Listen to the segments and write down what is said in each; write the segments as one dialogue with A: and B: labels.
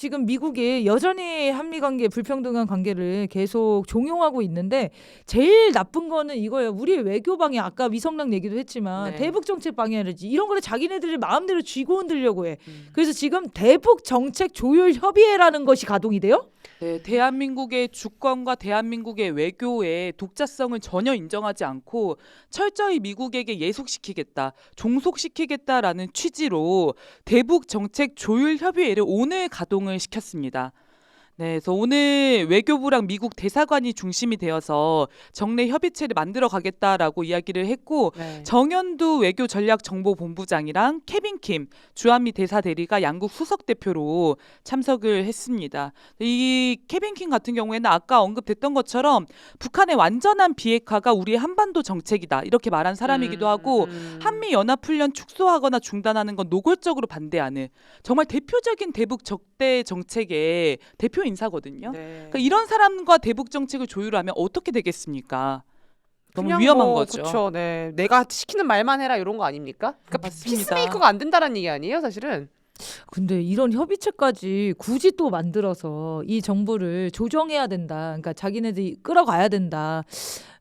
A: 지금 미국이 여전히 한미 관계 불평등한 관계를 계속 종용하고 있는데 제일 나쁜 거는 이거예요. 우리 외교 방해 아까 위성락 얘기도 했지만
B: 네.
A: 대북 정책 방해라지 이런 거를 자기네들이 마음대로 쥐고 흔들려고 해. 그래서 지금 대북 정책 조율 협의회라는 것이 가동이 돼요?
B: 네, 대한민국의 주권과 대한민국의 외교의 독자성을 전혀 인정하지 않고 철저히 미국에게 예속시키겠다, 종속시키겠다라는 취지로 대북 정책 조율 협의회를 오늘 가동을 시켰습니다. 네, 그래서 오늘 외교부랑 미국 대사관이 중심이 되어서 정례 협의체를 만들어 가겠다라고 이야기를 했고
C: 네.
B: 정현두 외교전략정보본부장이랑 케빈 킴 주한미 대사 대리가 양국 수석 대표로 참석을 했습니다. 이 케빈 킴 같은 경우에는 아까 언급됐던 것처럼 북한의 완전한 비핵화가 우리의 한반도 정책이다 이렇게 말한 사람이기도 하고 한미 연합훈련 축소하거나 중단하는 건 노골적으로 반대하는 정말 대표적인 대북 적대 정책의 대표 인사거든요.
C: 네.
B: 그러니까 이런 사람과 대북 정책을 조율하면 어떻게 되겠습니까? 너무
C: 그냥
B: 위험한
C: 뭐,
B: 거죠.
C: 그쵸, 네. 내가 시키는 말만 해라 이런 거 아닙니까? 그러니까
B: 맞습니다.
C: 피스메이커가 안 된다는 얘기 아니에요, 사실은?
A: 근데 이런 협의체까지 굳이 또 만들어서 이 정부를 조정해야 된다. 그러니까 자기네들이 끌어가야 된다.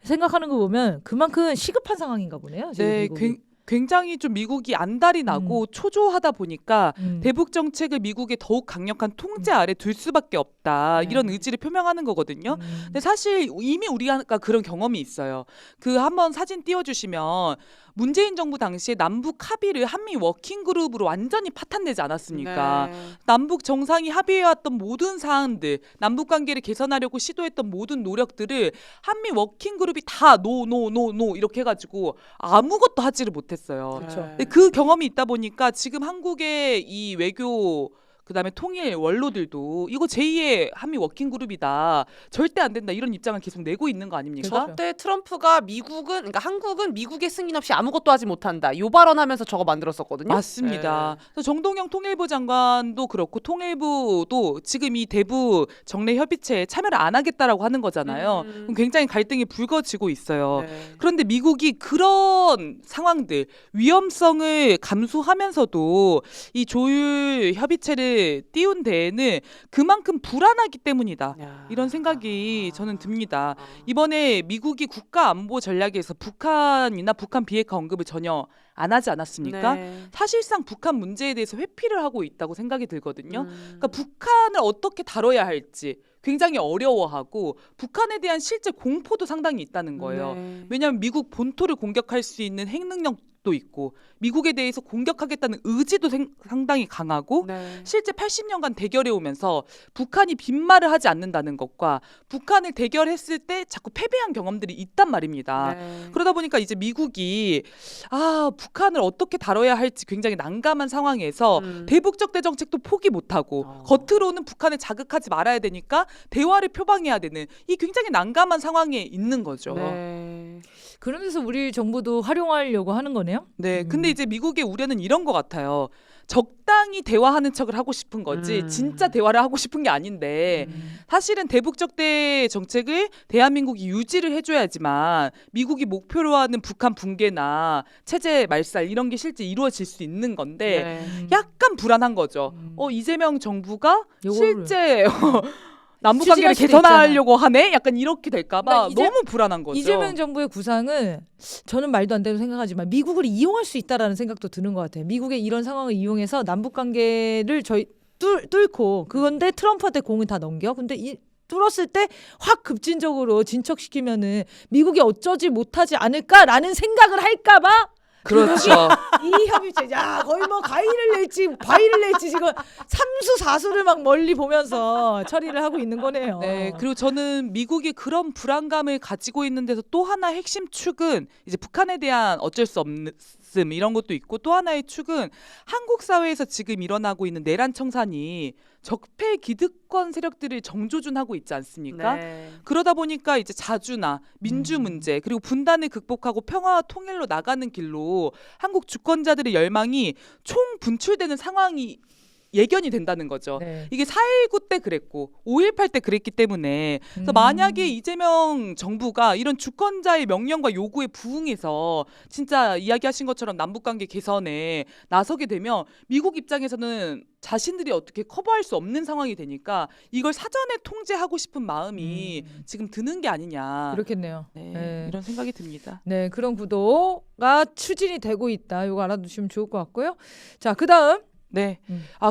A: 생각하는 거 보면 그만큼 시급한 상황인가 보네요. 지금
B: 네,
A: 미국이.
B: 굉장히 좀 미국이 안달이 나고 초조하다 보니까
A: 음.
B: 대북 정책을 미국의 더욱 강력한 통제 아래 둘 수밖에 없다.
A: 네.
B: 이런 의지를 표명하는 거거든요. 근데 사실 이미 우리가 그런 경험이 있어요. 그 한번 사진 띄워주시면 문재인 정부 당시에 남북 합의를 한미 워킹 그룹으로 완전히 파탄내지 않았습니까?
C: 네.
B: 남북 정상이 합의해왔던 모든 사항들, 남북 관계를 개선하려고 시도했던 모든 노력들을 한미 워킹 그룹이 다 노 이렇게 해가지고 아무것도 하지를 못했어요.
A: 그렇죠.
B: 근데 그 경험이 있다 보니까 지금 한국의 이 외교 그다음에 통일 원로들도 이거 제2의 한미 워킹 그룹이다. 절대 안 된다. 이런 입장을 계속 내고 있는 거 아닙니까?
A: 그렇죠.
C: 저때 트럼프가 그러니까 한국은 미국의 승인 없이 아무것도 하지 못한다. 요 발언하면서 저거 만들었었거든요.
B: 맞습니다. 그래서 정동영 통일부 장관도 그렇고 통일부도 지금 이 대북 정례 협의체에 참여를 안 하겠다라고 하는 거잖아요. 그럼 굉장히 갈등이 불거지고 있어요.
C: 네.
B: 그런데 미국이 그런 상황들 위험성을 감수하면서도 이 조율 협의체를 띄운 데에는 그만큼 불안하기 때문이다.
C: 야.
B: 이런 생각이 저는 듭니다. 이번에 미국이 국가 안보 전략에서 북한이나 북한 비핵화 언급을 전혀 안 하지 않았습니까?
C: 네.
B: 사실상 북한 문제에 대해서 회피를 하고 있다고 생각이 들거든요. 그러니까 북한을 어떻게 다뤄야 할지 굉장히 어려워하고 북한에 대한 실제 공포도 상당히 있다는 거예요.
C: 네.
B: 왜냐하면 미국 본토를 공격할 수 있는 핵능력도 있고 미국에 대해서 공격하겠다는 의지도 상당히 강하고
C: 네.
B: 실제 80년간 대결해 오면서 북한이 빈말을 하지 않는다는 것과 북한을 대결했을 때 자꾸 패배한 경험들이 있단 말입니다.
C: 네.
B: 그러다 보니까 이제 미국이 북한을 어떻게 다뤄야 할지 굉장히 난감한 상황에서 대북 적대 정책도 포기 못하고 겉으로는 북한을 자극하지 말아야 되니까 대화를 표방해야 되는 이 굉장히 난감한 상황에 있는 거죠.
C: 네.
A: 그런 데서 우리 정부도 활용하려고 하는 거네요.
B: 네, 근데 이제 미국의 우려는 이런 것 같아요. 적당히 대화하는 척을 하고 싶은 거지 진짜 대화를 하고 싶은 게 아닌데 사실은 대북 적대 정책을 대한민국이 유지를 해줘야지만 미국이 목표로 하는 북한 붕괴나 체제 말살 이런 게 실제 이루어질 수 있는 건데
C: 네.
B: 약간 불안한 거죠. 이재명 정부가
A: 요거를-
B: 실제 남북 관계를
A: 수직할 수도
B: 개선하려고 하네? 약간 이렇게 될까봐
A: 그러니까
B: 너무 불안한 거죠.
A: 이재명 정부의 구상은 저는 말도 안 되는 생각하지만 미국을 이용할 수 있다라는 생각도 드는 것 같아요. 미국의 이런 상황을 이용해서 남북 관계를 저희 뚫고 그건데 트럼프한테 공을 다 넘겨. 근데 뚫었을 때 확 급진적으로 진척시키면은 미국이 어쩌지 못하지 않을까라는 생각을 할까봐.
B: 그렇죠.
A: 이 협의체, 야 거의 뭐 과일을 낼지 지금 삼수 사수를 막 멀리 보면서 처리를 하고 있는 거네요.
B: 네, 그리고 저는 미국이 그런 불안감을 가지고 있는 데서 또 하나 핵심 축은 이제 북한에 대한 어쩔 수 없음 이런 것도 있고 또 하나의 축은 한국 사회에서 지금 일어나고 있는 내란 청산이 적폐 기득권 세력들을 정조준하고 있지 않습니까?
C: 네.
B: 그러다 보니까 이제 자주나 민주 문제 그리고 분단을 극복하고 평화와 통일로 나가는 길로 한국 주권자들의 열망이 총 분출되는 상황이 예견이 된다는 거죠.
A: 네.
B: 이게 4.19 때 그랬고 5.18 때 그랬기 때문에 그래서 만약에 이재명 정부가 이런 주권자의 명령과 요구에 부응해서 진짜 이야기하신 것처럼 남북관계 개선에 나서게 되면 미국 입장에서는 자신들이 어떻게 커버할 수 없는 상황이 되니까 이걸 사전에 통제하고 싶은 마음이 지금 드는 게 아니냐.
A: 그렇겠네요.
B: 네,
A: 네.
B: 이런 생각이 듭니다.
A: 네, 그런 구도가 추진이 되고 있다. 이거 알아두시면 좋을 것 같고요. 자, 그다음.
B: 네.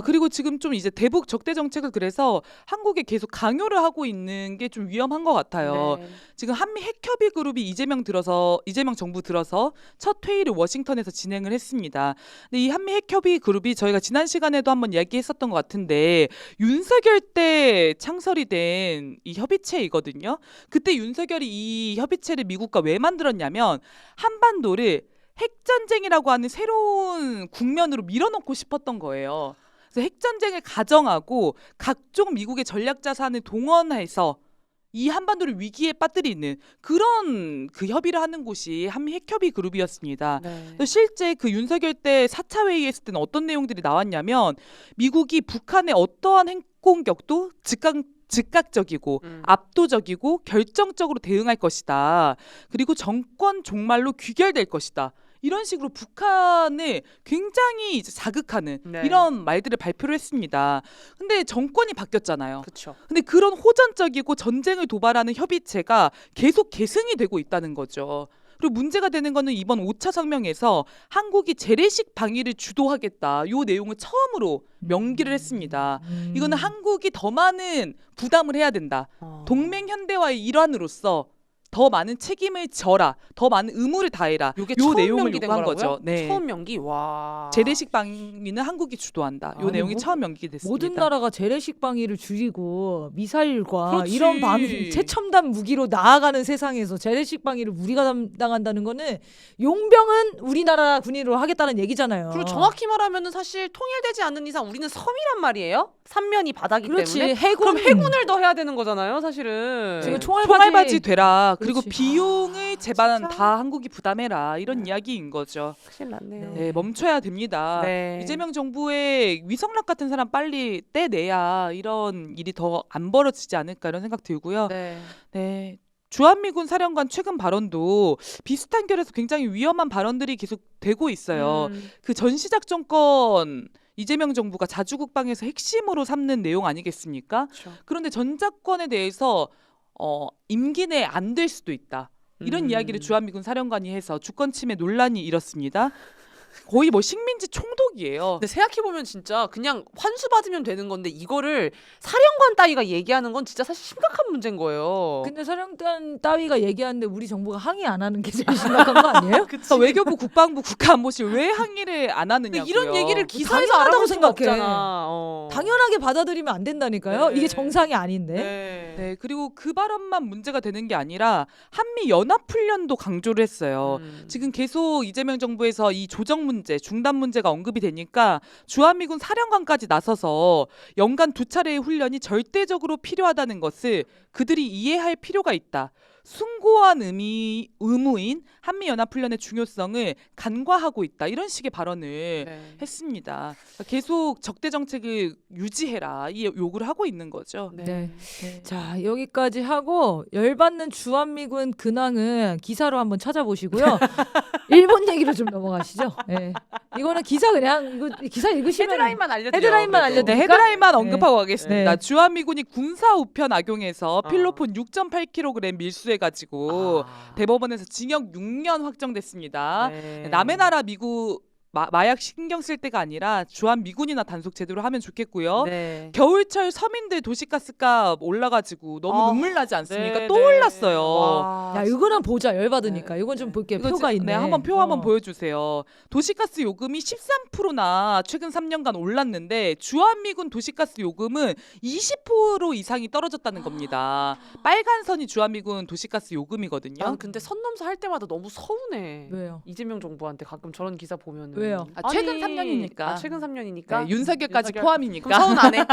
B: 그리고 지금 좀 이제 대북 적대 정책을 그래서 한국에 계속 강요를 하고 있는 게 좀 위험한 것 같아요.
C: 네.
B: 지금 한미 핵협의 그룹이 이재명 정부 들어서 첫 회의를 워싱턴에서 진행을 했습니다. 근데 이 한미 핵협의 그룹이 저희가 지난 시간에도 한번 이야기했었던 것 같은데 윤석열 때 창설이 된 이 협의체이거든요. 그때 윤석열이 이 협의체를 미국과 왜 만들었냐면 한반도를 핵전쟁이라고 하는 새로운 국면으로 밀어넣고 싶었던 거예요. 그래서 핵전쟁을 가정하고 각종 미국의 전략 자산을 동원해서 이 한반도를 위기에 빠뜨리는 그런 그 협의를 하는 곳이 한미 핵협의 그룹이었습니다.
C: 네.
B: 그래서 실제 그 윤석열 때 4차 회의했을 때는 어떤 내용들이 나왔냐면 미국이 북한의 어떠한 핵공격도 즉각적이고 압도적이고 결정적으로 대응할 것이다. 그리고 정권 종말로 귀결될 것이다. 이런 식으로 북한을 굉장히 이제 자극하는
C: 네.
B: 이런 말들을 발표를 했습니다. 근데 정권이 바뀌었잖아요.
C: 그렇죠.
B: 근데 그런 호전적이고 전쟁을 도발하는 협의체가 계속 계승이 되고 있다는 거죠. 그리고 문제가 되는 거는 이번 5차 성명에서 한국이 재래식 방위를 주도하겠다. 이 내용을 처음으로 명기를 했습니다. 이거는 한국이 더 많은 부담을 해야 된다. 동맹 현대화의 일환으로서 더 많은 책임을 져라. 더 많은 의무를 다해라.
C: 요게
B: 요
C: 처음
B: 내용을
C: 명기된
B: 요구한
C: 거라고요?
B: 거죠. 네.
C: 처음 명기. 와.
B: 재래식 방위는 한국이 주도한다. 요
A: 아니,
B: 내용이 처음 명기됐습니다.
A: 모든 나라가 재래식 방위를 줄이고 미사일과
C: 그렇지.
A: 이런 최첨단 무기로 나아가는 세상에서 재래식 방위를 우리가 담당한다는 거는 용병은 우리나라 군인으로 하겠다는 얘기잖아요.
C: 그리고 정확히 말하면은 사실 통일되지 않는 이상 우리는 섬이란 말이에요. 삼면이 바다기
A: 그렇지.
C: 때문에.
A: 해군
C: 그럼 해군을 더 해야 되는 거잖아요, 사실은.
A: 지금
B: 총알바지 되라. 그리고
A: 그렇지.
B: 비용을 제반
C: 진짜.
B: 다 한국이 부담해라. 이런 이야기인 거죠.
C: 큰일 났네요.
B: 네, 멈춰야 됩니다.
C: 네.
B: 이재명 정부의 위성락 같은 사람 빨리 떼내야 이런 일이 더 안 벌어지지 않을까 이런 생각 들고요.
C: 네.
B: 네. 주한미군 사령관 최근 발언도 비슷한 결에서 굉장히 위험한 발언들이 계속 되고 있어요. 그 전시작 정권 이재명 정부가 자주국방에서 핵심으로 삼는 내용 아니겠습니까?
C: 그렇죠.
B: 그런데 전작권에 대해서 임기 내에 안 될 수도 있다. 이런 이야기를 주한미군 사령관이 해서 주권 침해 논란이 일었습니다. 거의 뭐 식민지 총독이에요.
C: 근데 생각해보면 진짜 그냥 환수 받으면 되는 건데 이거를 사령관 따위가 얘기하는 건 진짜 사실 심각한 문제인 거예요.
A: 근데 사령관 따위가 얘기하는데 우리 정부가 항의 안 하는 게 제일 심각한 거 아니에요?
B: 그러니까 외교부, 국방부, 국가안보실 왜 항의를 안 하느냐고요.
C: 이런 얘기를 기사에서
A: 당연하다고
C: 알아볼 수가
A: 생각해.
C: 없잖아.
A: 당연하게 받아들이면 안 된다니까요.
C: 네.
A: 이게 정상이 아닌데.
C: 네.
B: 네, 그리고 그 발언만 문제가 되는 게 아니라 한미 연합훈련도 강조를 했어요. 지금 계속 이재명 정부에서 이 조정 문제, 중단 문제가 언급이 되니까 주한미군 사령관까지 나서서 연간 2차례의 훈련이 절대적으로 필요하다는 것을 그들이 이해할 필요가 있다. 숭고한 의무인 한미연합훈련의 중요성을 간과하고 있다. 이런 식의 발언을
C: 네.
B: 했습니다. 그러니까 계속 적대 정책을 유지해라. 이 요구를 하고 있는 거죠.
C: 네.
A: 네. 자, 여기까지 하고 열받는 주한미군 근황은 기사로 한번 찾아보시고요. 일본 얘기로 좀 넘어가시죠. 네. 이거는 기사 그냥 이거 기사 읽으시면
C: 헤드라인만 알려드려.
A: 헤드라인만
C: 그래도.
A: 알려드려.
B: 네, 헤드라인만 언급하고 가겠습니다.
A: 네.
B: 주한미군이 군사 우편 악용해서 필로폰 6.8kg 밀수해가지고 대법원에서 징역 6년 확정됐습니다.
C: 네.
B: 남의 나라 미국 마약 신경 쓸 때가 아니라 주한미군이나 단속 제대로 하면 좋겠고요.
C: 네.
B: 겨울철 서민들 도시가스값 올라가지고 너무 눈물 나지 않습니까?
C: 네,
B: 또
C: 네.
B: 올랐어요.
C: 와,
A: 야, 이거는 보자. 열받으니까. 이건 좀 볼게요.
B: 이거
A: 표가 있네.
B: 네, 한번 표 한번
A: 어.
B: 보여주세요. 도시가스 요금이 13%나 최근 3년간 올랐는데 주한미군 도시가스 요금은 20% 이상이 떨어졌다는 겁니다. 빨간 선이 주한미군 도시가스 요금이거든요.
C: 난 근데 선 넘서 할 때마다 너무 서운해.
A: 왜요?
C: 이재명 정부한테 가끔 저런 기사 보면은.
A: 왜요?
B: 최근 3년이니까.
C: 최근 3년이니까.
B: 네, 윤석열까지 포함이니까.
C: 그럼 서운 안 해.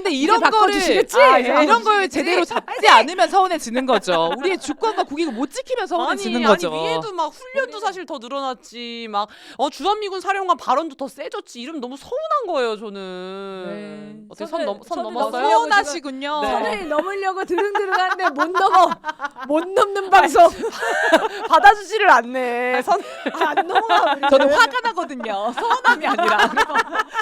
B: 근데 이런 거를
A: 바꿔주시겠지?
B: 이런 걸 제대로 잡지 않으면 서운해지는 거죠. 우리의 주권과 국익을 못 지키면 서운해지는 거죠.
C: 아니 위에도 막 훈련도 사실 더 늘어났지. 막 주한미군 사령관 발언도 더 세졌지. 이러면 너무 서운한 거예요, 저는. 어떻게 선 넘었어요?
B: 서운하시군요.
C: 네.
A: 선을 넘으려고 드릉드릉하는데 못 넘는 방송.
C: 받아주지를 않네.
A: 안 넘어가.
B: 저는 화가 나거든요. 서운함이 아니라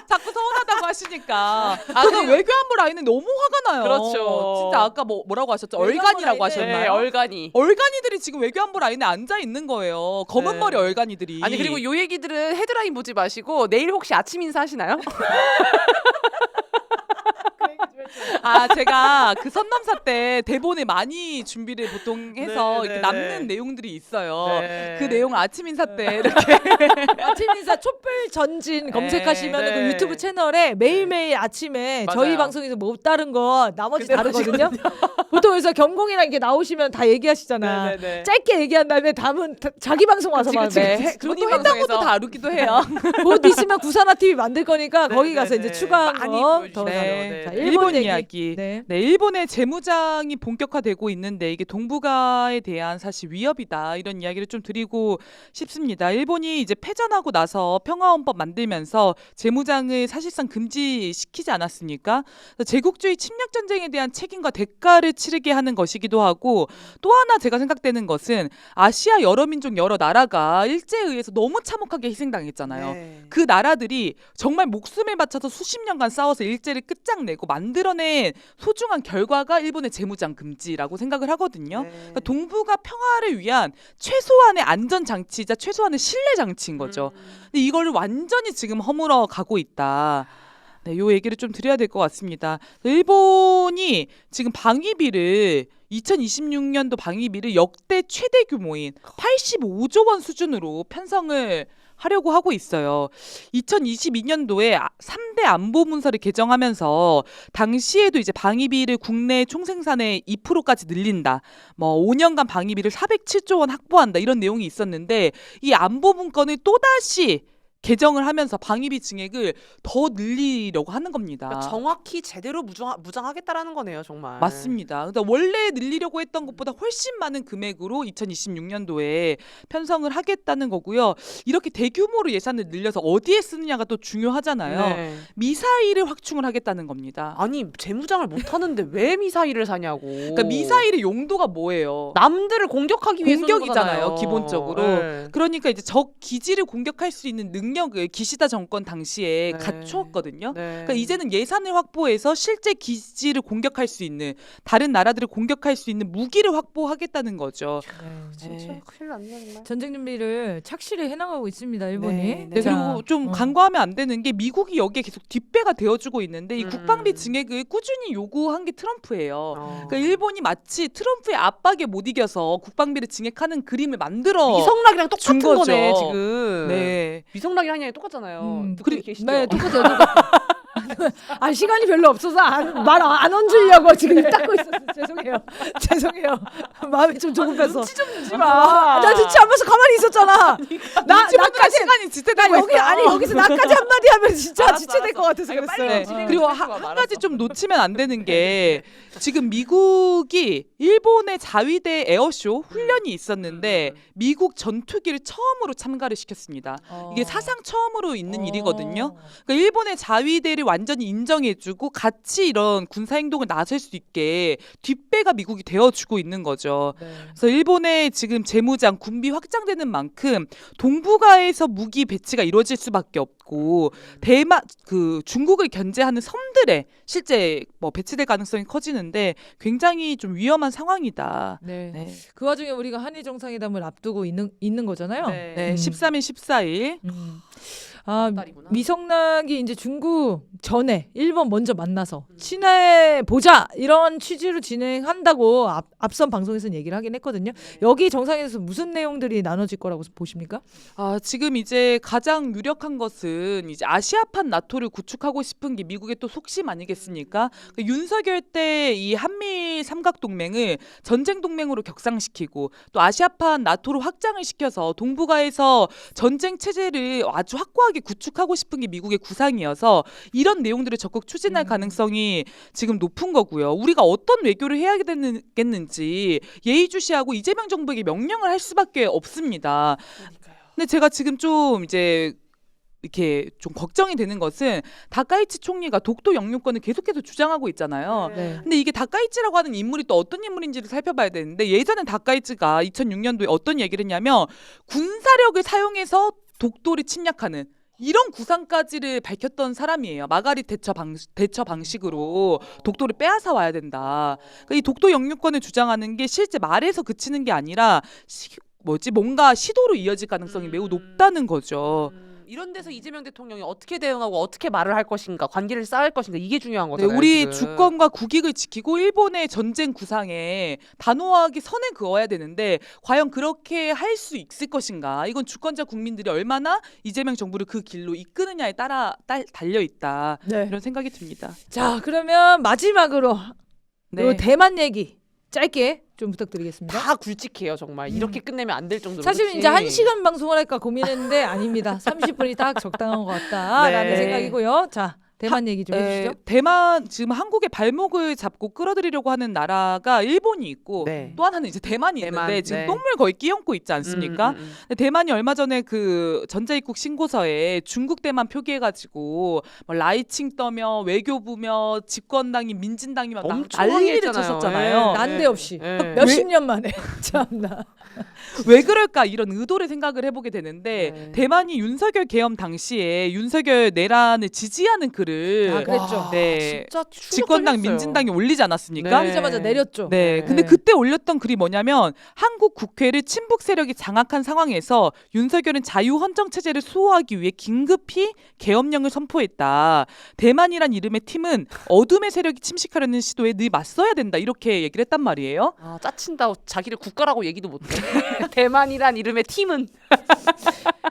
B: 자꾸 서운하다고 하시니까. 저는 외교안보 라인은 너무 화가 나요.
C: 그렇죠.
B: 진짜 아까 뭐라고 하셨죠?
A: 외교안보
B: 얼간이라고
A: 라인은
C: 네,
B: 하셨나요?
C: 얼간이.
B: 얼간이들이 지금 외교안보 라인에 앉아 있는 거예요. 검은
C: 네.
B: 머리 얼간이들이.
C: 아니 그리고 요 얘기들은 헤드라인 보지 마시고 내일 혹시 아침 인사 하시나요?
B: 제가 그 선남사 때 대본에 많이 준비를 보통 해서
C: 네,
B: 이렇게
C: 네,
B: 남는
C: 네.
B: 내용들이 있어요.
C: 네.
B: 그 내용 아침 인사 때 이렇게
A: 아침 인사 촛불 전진 검색하시면
C: 네.
A: 그 유튜브 채널에 매일매일 아침에
C: 맞아요.
A: 저희 방송에서 뭐 다른 거 나머지
C: 그대로
A: 다르거든요. 보통 그래서 경공이랑 이렇게 나오시면 다 얘기하시잖아.
C: 네네네.
A: 짧게 얘기한 다음에 다음은 자기 방송 와서 막
C: 그치,
A: 네.
C: 그치.
B: 그리고
C: 본인
B: 또 했던 것도
C: 방송에서.
B: 다루기도 해요.
A: 곧 있으면 구사나 TV 만들 거니까
C: 네,
A: 거기
C: 네,
A: 가서
C: 네.
A: 이제 추가한
C: 많이
A: 거
C: 보여주세요.
A: 더
C: 네.
A: 자,
C: 네.
A: 일본 얘기.
B: 이야기.
A: 네.
B: 네, 일본의 재무장이 본격화되고 있는데 이게 동북아에 대한 사실 위협이다 이런 이야기를 좀 드리고 싶습니다. 일본이 이제 패전하고 나서 평화헌법 만들면서 재무장을 사실상 금지시키지 않았습니까? 그래서 제국주의 침략 전쟁에 대한 책임과 대가를 치르게 하는 것이기도 하고 또 하나 제가 생각되는 것은 아시아 여러 민족 여러 나라가 일제에 의해서 너무 참혹하게 희생당했잖아요.
C: 네.
B: 그 나라들이 정말 목숨을 바쳐서 수십 년간 싸워서 일제를 끝장내고 만들어낸 소중한 결과가 일본의 재무장 금지라고 생각을 하거든요.
C: 네.
B: 그러니까 동북아 평화를 위한 최소한의 안전 장치이자 최소한의 신뢰 장치인 거죠. 근데 이걸 완전히 지금 허물어 가고 있다. 네, 요 얘기를 좀 드려야 될 것 같습니다. 일본이 지금 방위비를 2026년도 방위비를 역대 최대 규모인 85조 원 수준으로 편성을 하려고 하고 있어요. 2022년도에 3대 안보 문서를 개정하면서 당시에도 이제 방위비를 국내 총생산의 2%까지 늘린다. 뭐 5년간 방위비를 407조 원 확보한다. 이런 내용이 있었는데 이 안보 문건을 또다시 개정을 하면서 방위비 증액을 더 늘리려고 하는 겁니다.
C: 그러니까 정확히 제대로 무장하겠다라는 거네요, 정말.
B: 맞습니다. 그러니까 원래 늘리려고 했던 것보다 훨씬 많은 금액으로 2026년도에 편성을 하겠다는 거고요. 이렇게 대규모로 예산을 늘려서 어디에 쓰느냐가 또 중요하잖아요.
C: 네.
B: 미사일을 확충을 하겠다는 겁니다.
C: 아니 재무장을 못 하는데 왜 미사일을 사냐고.
B: 그러니까 미사일의 용도가 뭐예요?
C: 남들을 공격하기 위해서
B: 공격이잖아요, 기본적으로.
C: 네.
B: 그러니까 이제 적 기지를 공격할 수 있는 능력을 기시다 정권 당시에
C: 네.
B: 갖추었거든요.
C: 네.
B: 그러니까 이제는 예산을 확보해서 실제 기지를 공격할 수 있는 다른 나라들을 공격할 수 있는 무기를 확보하겠다는 거죠.
C: 진짜
B: 네.
C: 큰일 났네 정말.
A: 전쟁 준비를 착실히 해나가고 있습니다. 일본이.
C: 네,
B: 네,
A: 자,
B: 그리고 좀
A: 어.
B: 간과하면 안 되는 게 미국이 여기에 계속 뒷배가 되어주고 있는데 이 국방비 증액을 꾸준히 요구한 게 트럼프예요. 그러니까 일본이 마치 트럼프의 압박에 못 이겨서 국방비를 증액하는 그림을 만들어
C: 미성락이랑 똑같은
B: 준 거죠.
C: 거네 지금.
B: 네.
C: 미성락이랑 향이 똑같잖아요. 듣고 계시죠?
A: 네, 똑같아요. 아 시간이 별로 없어서 말 안 얹으려고 지금 입 닫고 있었어요. 죄송해요. 마음이 좀 조급해서.
C: 눈치 좀 주지 마.
A: 나 눈치 안 봐서 가만히 있었잖아. 나까지
B: 시간이 지체되고
A: 여기
B: 있어.
A: 아니 여기서 나까지 한마디 하면 진짜
C: 알았어,
A: 지체될 것 같아서
C: 알았어.
A: 그랬어요.
C: 빨리
B: 네.
C: 어.
B: 그리고
C: 진행을
B: 한
C: 해봐,
B: 가지 좀 놓치면 안 되는 게 지금 미국이 일본의 자위대 에어쇼 훈련이 있었는데 미국 전투기를 처음으로 참가를 시켰습니다. 이게 사상 처음으로 있는 일이거든요. 그러니까 일본의 자위대를 완전히 인정해주고 같이 이런 군사 행동을 나설 수 있게 뒷배가 미국이 되어주고 있는 거죠.
A: 네.
B: 그래서 일본의 지금 재무장 군비 확장되는 만큼 동북아에서 무기 배치가 이루어질 수밖에 없고 대만 그 중국을 견제하는 섬들에 실제 뭐 배치될 가능성이 커지는데 굉장히 좀 위험한 상황이다.
A: 네.
B: 네.
A: 그 와중에 우리가 한일 정상회담을 앞두고 있는 거잖아요.
B: 네, 13일, 14일.
A: 아,
C: 달이구나.
A: 미성락이 이제 중국 전에 일본 먼저 만나서 친해 보자 이런 취지로 진행한다고 앞선 방송에서는 얘기를 하긴 했거든요. 여기 정상회담에서 무슨 내용들이 나눠질 거라고 보십니까?
B: 지금 이제 가장 유력한 것은 이제 아시아판 나토를 구축하고 싶은 게 미국의 또 속심 아니겠습니까? 그 윤석열 때 이 한미 삼각 동맹을 전쟁 동맹으로 격상시키고 또 아시아판 나토로 확장을 시켜서 동북아에서 전쟁 체제를 아주 확고하게 단호하게 구축하고 싶은 게 미국의 구상이어서 이런 내용들을 적극 추진할 가능성이 지금 높은 거고요. 우리가 어떤 외교를 해야 되겠는지 예의주시하고 이재명 정부에게 명령을 할 수밖에 없습니다. 근데 제가 지금 좀 이제 이렇게 좀 걱정이 되는 것은 다카이치 총리가 독도 영유권을 계속해서 주장하고 있잖아요.
A: 네.
B: 근데 이게 다카이치라고 하는 인물이 또 어떤 인물인지를 살펴봐야 되는데 예전에 다카이치가 2006년도에 어떤 얘기를 했냐면 군사력을 사용해서 독도를 침략하는 이런 구상까지를 밝혔던 사람이에요. 마가릿 대처 방식으로 독도를 빼앗아 와야 된다. 그러니까 이 독도 영유권을 주장하는 게 실제 말에서 그치는 게 아니라 뭔가 시도로 이어질 가능성이 매우 높다는 거죠.
C: 이런 데서 이재명 대통령이 어떻게 대응하고 어떻게 말을 할 것인가, 관계를 쌓을 것인가, 이게 중요한
B: 네,
C: 거잖아요.
B: 우리
C: 지금.
B: 주권과 국익을 지키고 일본의 전쟁 구상에 단호하게 선을 그어야 되는데 과연 그렇게 할 수 있을 것인가? 이건 주권자 국민들이 얼마나 이재명 정부를 그 길로 이끄느냐에 따라 달려 있다.
A: 네.
B: 이런 생각이 듭니다.
A: 자, 그러면 마지막으로
B: 네.
A: 요 대만 얘기 짧게 좀 부탁드리겠습니다.
C: 다 굵직해요 정말. 이렇게 끝내면 안 될 정도로.
A: 사실은
C: 그치?
A: 이제 1시간 방송을 할까 고민했는데 아닙니다. 30분이 딱 적당한 것 같다라는
C: 네.
A: 생각이고요. 자, 대만 얘기 좀 해주시죠.
B: 대만 지금 한국의 발목을 잡고 끌어들이려고 하는 나라가 일본이 있고
C: 네.
B: 또 하나는 이제 대만이
C: 대만,
B: 있는데 지금
C: 네.
B: 똥물 거의 끼얹고 있지 않습니까? 근데 대만이 얼마 전에 그 전자입국 신고서에 중국 대만 표기해가지고 뭐 라이칭 떠며 외교부며 집권당이 민진당이며
C: 엄청
B: 난리를
C: 항의했잖아요.
B: 쳤었잖아요.
C: 네.
A: 난데없이
C: 네.
A: 몇십 년 만에 참나.
B: 왜 그럴까 이런 의도를 생각을 해보게 되는데
C: 네.
B: 대만이 윤석열 계엄 당시에 윤석열 내란을 지지하는 글을
A: 아, 그랬죠.
C: 와,
B: 네.
C: 진짜
B: 집권당
C: 충격적이었어요.
B: 민진당이 올리지 않았습니까?
C: 네.
A: 올리자마자 내렸죠.
B: 네, 근데 그때 올렸던 글이 뭐냐면 한국 국회를 친북 세력이 장악한 상황에서 윤석열은 자유헌정 체제를 수호하기 위해 긴급히 계엄령을 선포했다. 대만이란 이름의 팀은 어둠의 세력이 침식하려는 시도에 늘 맞서야 된다. 이렇게 얘기를 했단 말이에요.
C: 아, 짜친다. 자기를 국가라고 얘기도 못해. 대만이란 이름의 팀은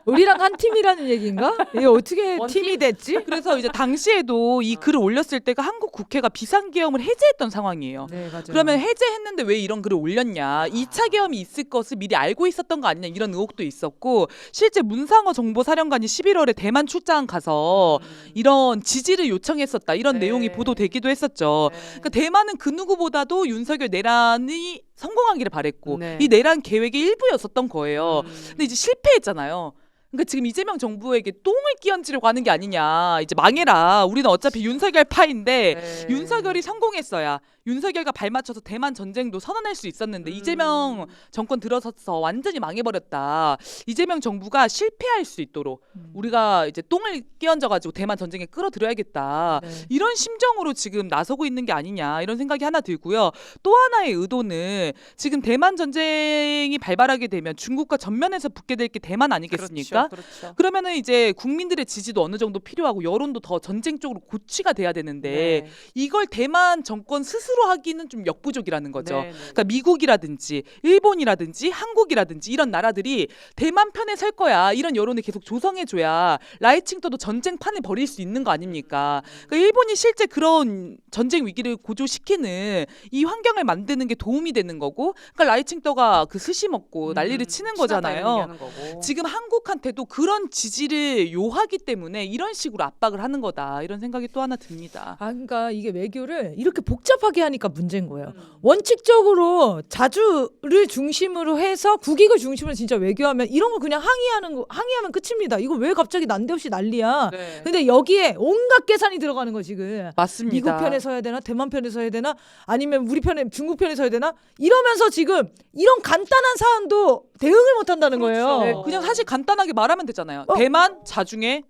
A: 우리랑 한 팀이라는 얘기인가? 이게 어떻게
C: 원팀?
A: 팀이 됐지?
B: 그래서 이제 당시에도 이 글을 올렸을 때가 한국 국회가 비상계엄을 해제했던 상황이에요.
A: 네, 맞아요.
B: 그러면 해제했는데 왜 이런 글을 올렸냐? 2차 계엄이 있을 것을 미리 알고 있었던 거 아니냐? 이런 의혹도 있었고 실제 문상호 정보사령관이 11월에 대만 출장 가서 이런 지지를 요청했었다. 이런
C: 네.
B: 내용이 보도되기도 했었죠. 그러니까 대만은 그 누구보다도 윤석열 내란이 성공하기를 바랬고
C: 네.
B: 이 내란 계획의 일부였었던 거예요. 근데 이제 실패했잖아요. 그러니까 지금 이재명 정부에게 똥을 끼얹으려고 하는 게 아니냐. 이제 망해라. 우리는 어차피 윤석열 파인데
C: 네.
B: 윤석열이 성공했어야 윤석열과 발맞춰서 대만 전쟁도 선언할 수 있었는데 이재명 정권 들어서서 완전히 망해버렸다. 이재명 정부가 실패할 수 있도록 우리가 이제 똥을 끼얹어가지고 대만 전쟁에 끌어들여야겠다.
A: 네.
B: 이런 심정으로 지금 나서고 있는 게 아니냐 이런 생각이 하나 들고요. 또 하나의 의도는 지금 대만 전쟁이 발발하게 되면 중국과 전면에서 붙게 될 게 대만 아니겠습니까?
C: 그렇죠.
B: 그러면은 이제 국민들의 지지도 어느 정도 필요하고 여론도 더 전쟁 쪽으로 고취가 돼야 되는데
C: 네.
B: 이걸 대만 정권 스스로 하기는 좀 역부족이라는 거죠.
C: 네, 네.
B: 그러니까 미국이라든지 일본이라든지 한국이라든지 이런 나라들이 대만 편에 설 거야 이런 여론을 계속 조성해줘야 라이칭도도 전쟁판을 벌일 수 있는 거 아닙니까? 그러니까 일본이 실제 그런 전쟁 위기를 고조시키는 이 환경을 만드는 게 도움이 되는 거고, 그러니까 라이칭도가 그 스시 먹고 난리를 치는
C: 친하다 이런
B: 거잖아요.
C: 얘기하는 거고.
B: 지금 한국한테도 그런 지지를 요하기 때문에 이런 식으로 압박을 하는 거다 이런 생각이 또 하나 듭니다.
A: 아, 그러니까 이게 외교를 이렇게 복잡하게 하니까 문제인 거예요. 원칙적으로 자주를 중심으로 해서 국익을 중심으로 진짜 외교하면 이런 거 그냥 항의하면 끝입니다. 이거 왜 갑자기 난데없이 난리야.
C: 네.
A: 근데 여기에 온갖 계산이 들어가는 거 지금.
B: 맞습니다.
A: 미국 편에 서야 되나 대만 편에 서야 되나 아니면 우리 편에 중국 편에 서야 되나 이러면서 지금 이런 간단한 사안도 대응을 못 한다는
C: 그렇죠.
A: 거예요.
B: 네, 그냥 사실 간단하게 말하면 되잖아요.
A: 어.
B: 대만 자중해.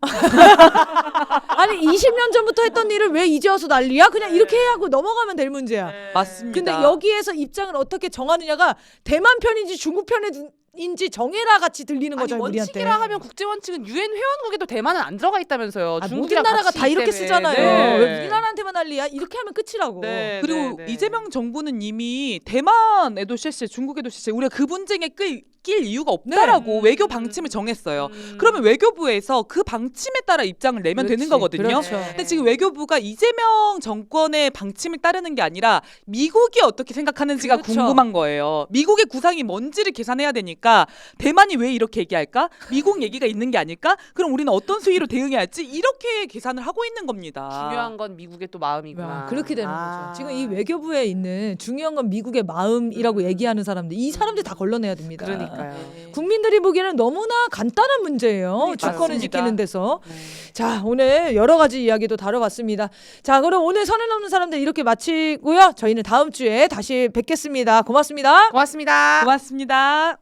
A: 아니 20년 전부터 했던 일을 왜 이제 와서 난리야? 그냥 이렇게 하고 넘어가면 될 문제야.
C: 네.
B: 맞습니다.
A: 근데 여기에서 입장을 어떻게 정하느냐가 대만 편인지 중국 편인지 정해라 같이 들리는
C: 아니,
A: 거죠 우리한테.
C: 원칙이라 하면 국제 원칙은 유엔 회원국에도 대만은 안 들어가 있다면서요.
A: 아, 모든
C: 중국이랑
A: 나라가
C: 같이
A: 다 이렇게
C: 때문에.
A: 쓰잖아요.
C: 네.
A: 왜 우리나라한테만 난리야? 이렇게 하면 끝이라고.
C: 네,
B: 그리고
C: 네, 네.
B: 이재명 정부는 이미 대만에도 실세, 중국에도 실세, 우리가 그 분쟁에 낄 이유가 없다라고
C: 네.
B: 외교 방침을 정했어요. 그러면 외교부에서 그 방침에 따라 입장을 내면 되는
A: 그렇지,
B: 거거든요.
A: 그렇죠.
B: 근데 지금 외교부가 이재명 정권의 방침을 따르는 게 아니라 미국이 어떻게 생각하는지가
A: 그렇죠.
B: 궁금한 거예요. 미국의 구상이 뭔지를 계산해야 되니까 그러니까 대만이 왜 이렇게 얘기할까? 미국 얘기가 있는 게 아닐까? 그럼 우리는 어떤 수위로 대응해야 할지 이렇게 계산을 하고 있는 겁니다.
C: 중요한 건 미국의 또 마음이구나.
A: 그렇게 되는 거죠. 지금 이 외교부에 있는 중요한 건 미국의 마음이라고 얘기하는 사람들, 이 사람들 다 걸러내야 됩니다.
C: 그러니까요.
A: 국민들이 보기에는 너무나 간단한 문제예요. 주권을
B: 맞습니다.
A: 지키는 데서. 자, 오늘 여러 가지 이야기도 다뤄봤습니다. 자, 그럼 오늘 선을 넘는 사람들 이렇게 마치고요. 저희는 다음 주에 다시 뵙겠습니다. 고맙습니다.
C: 고맙습니다.
B: 고맙습니다.